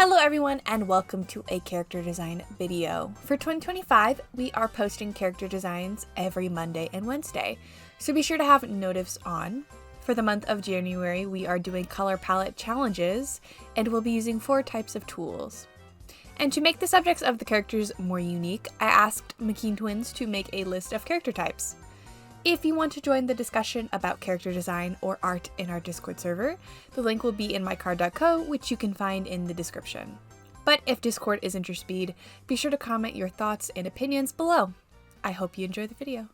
Hello everyone and welcome to a character design video. For 2025, we are posting character designs every Monday and Wednesday, so be sure to have notifs on. For the month of January, we are doing color palette challenges and we'll be using 4 types of tools. And to make the subjects of the characters more unique, I asked McKean twins to make a list of character types. If you want to join the discussion about character design or art in our Discord server, the link will be in mycard.co, which you can find in the description. But if Discord isn't your speed, be sure to comment your thoughts and opinions below. I hope you enjoy the video.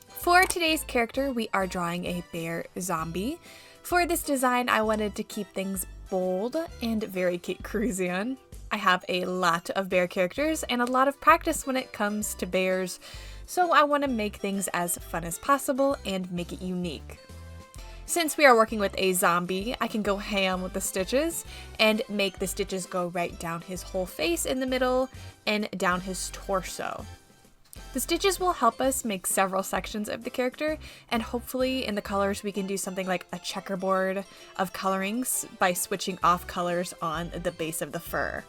For today's character, we are drawing a bear zombie. For this design, I wanted to keep things bold and very KateKruzan. I have a lot of bear characters and a lot of practice when it comes to bears, so I want to make things as fun as possible and make it unique. Since we are working with a zombie, I can go ham with the stitches and make the stitches go right down his whole face in the middle and down his torso. The stitches will help us make several sections of the character, and hopefully in the colors we can do something like a checkerboard of colorings by switching off colors on the base of the fur.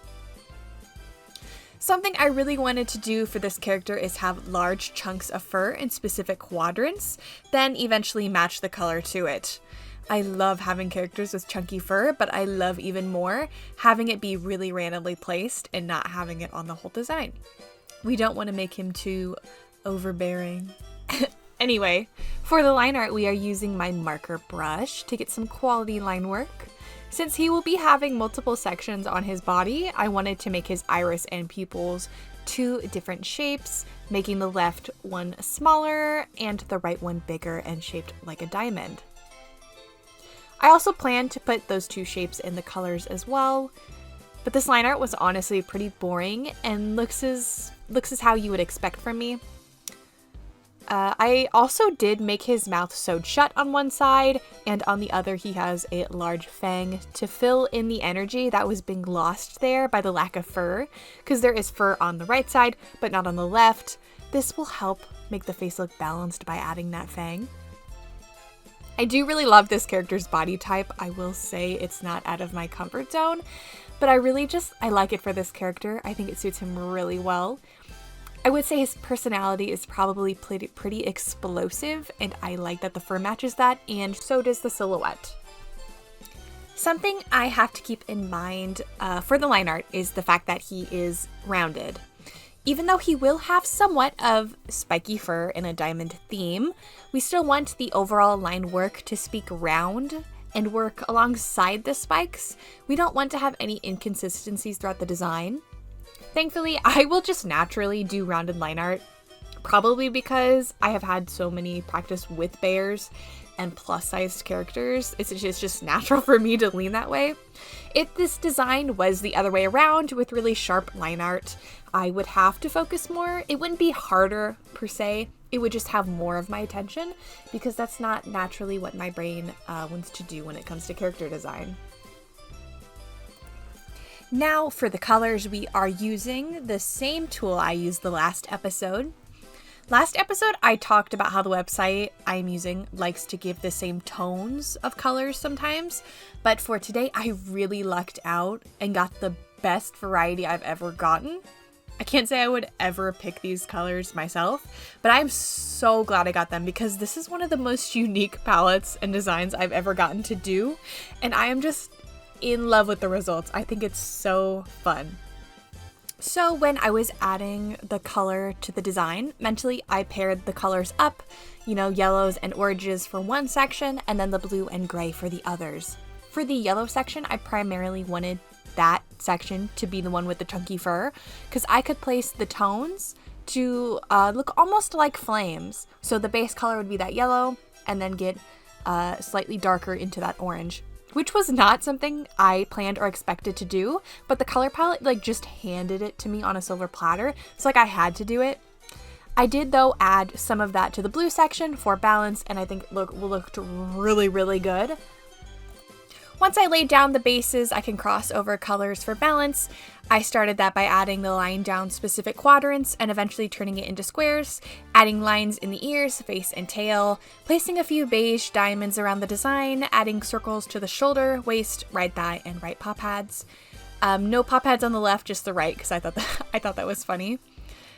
Something I really wanted to do for this character is have large chunks of fur in specific quadrants, then eventually match the color to it. I love having characters with chunky fur, but I love even more having it be really randomly placed and not having it on the whole design. We don't want to make him too overbearing. Anyway, for the line art, we are using my marker brush to get some quality line work. Since he will be having multiple sections on his body, I wanted to make his iris and pupils 2 different shapes, making the left one smaller and the right one bigger and shaped like a diamond. I also planned to put those 2 shapes in the colors as well, but this line art was honestly pretty boring and looks as how you would expect from me. I also did make his mouth sewed shut on one side, and on the other he has a large fang to fill in the energy that was being lost there by the lack of fur, because there is fur on the right side but not on the left. This will help make the face look balanced by adding that fang. I do really love this character's body type. I will say it's not out of my comfort zone, but I like it for this character. I think it suits him really well. I would say his personality is probably pretty explosive, and I like that the fur matches that, and so does the silhouette. Something I have to keep in mind for the line art is the fact that he is rounded. Even though he will have somewhat of spiky fur in a diamond theme, we still want the overall line work to speak round and work alongside the spikes. We don't want to have any inconsistencies throughout the design. Thankfully, I will just naturally do rounded line art, probably because I have had so many practice with bears and plus-sized characters. It's just natural for me to lean that way. If this design was the other way around with really sharp line art, I would have to focus more. It wouldn't be harder per se. It would just have more of my attention because that's not naturally what my brain wants to do when it comes to character design. Now for the colors, we are using the same tool I used the last episode. Last episode, I talked about how the website I'm using likes to give the same tones of colors sometimes, but for today, I really lucked out and got the best variety I've ever gotten. I can't say I would ever pick these colors myself, but I'm so glad I got them because this is one of the most unique palettes and designs I've ever gotten to do, and I am just in love with the results. I think it's so fun. So when I was adding the color to the design, mentally I paired the colors up, yellows and oranges for one section and then the blue and gray for the others. For the yellow section, I primarily wanted that section to be the one with the chunky fur because I could place the tones to look almost like flames. So the base color would be that yellow and then get slightly darker into that orange, which was not something I planned or expected to do, but the color palette just handed it to me on a silver platter. It's like I had to do it. I did though add some of that to the blue section for balance, and I think will look really, really good. Once I laid down the bases, I can cross over colors for balance. I started that by adding the line down specific quadrants and eventually turning it into squares, adding lines in the ears, face, and tail, placing a few beige diamonds around the design, adding circles to the shoulder, waist, right thigh, and right paw pads. No paw pads on the left, just the right, because I thought that was funny.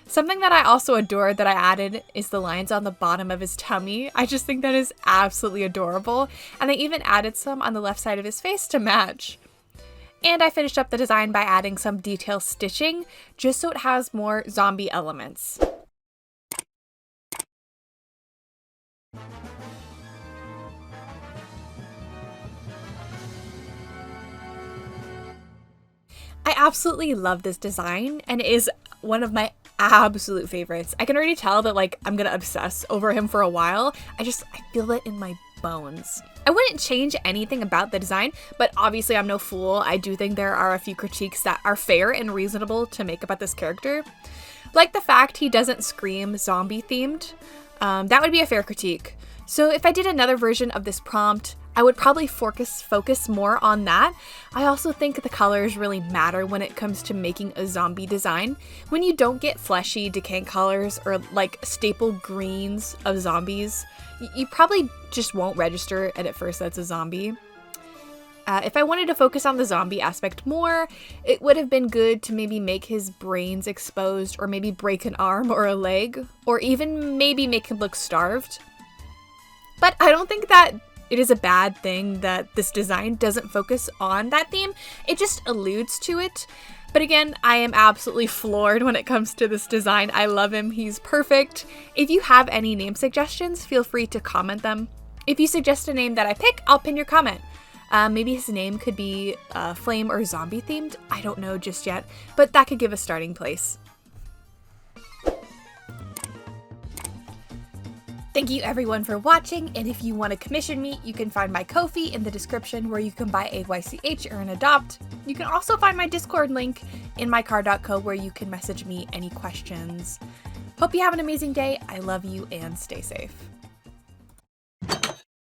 Something that I also adored that I added is the lines on the bottom of his tummy. I just think that is absolutely adorable, and I even added some on the left side of his face to match. And I finished up the design by adding some detail stitching, just so it has more zombie elements. I absolutely love this design, and it is one of my absolute favorites. I can already tell that I'm gonna obsess over him for a while. I feel it in my bones. I wouldn't change anything about the design, but obviously I'm no fool. I do think there are a few critiques that are fair and reasonable to make about this character. Like the fact he doesn't scream zombie themed. That would be a fair critique. So if I did another version of this prompt, I would probably focus more on that. I also think the colors really matter when it comes to making a zombie design. When you don't get fleshy, decaying colors or staple greens of zombies, you probably just won't register it at first that's a zombie. If I wanted to focus on the zombie aspect more, it would have been good to maybe make his brains exposed, or maybe break an arm or a leg, or even maybe make him look starved. But I don't think that it is a bad thing that this design doesn't focus on that theme. It just alludes to it. But again, I am absolutely floored when it comes to this design. I love him. He's perfect. If you have any name suggestions, feel free to comment them. If you suggest a name that I pick, I'll pin your comment. Maybe his name could be flame or zombie themed. I don't know just yet, but that could give a starting place. Thank you everyone for watching, and if you want to commission me, you can find my Ko-fi in the description where you can buy a YCH or an Adopt. You can also find my Discord link in mycar.co where you can message me any questions. Hope you have an amazing day. I love you and stay safe.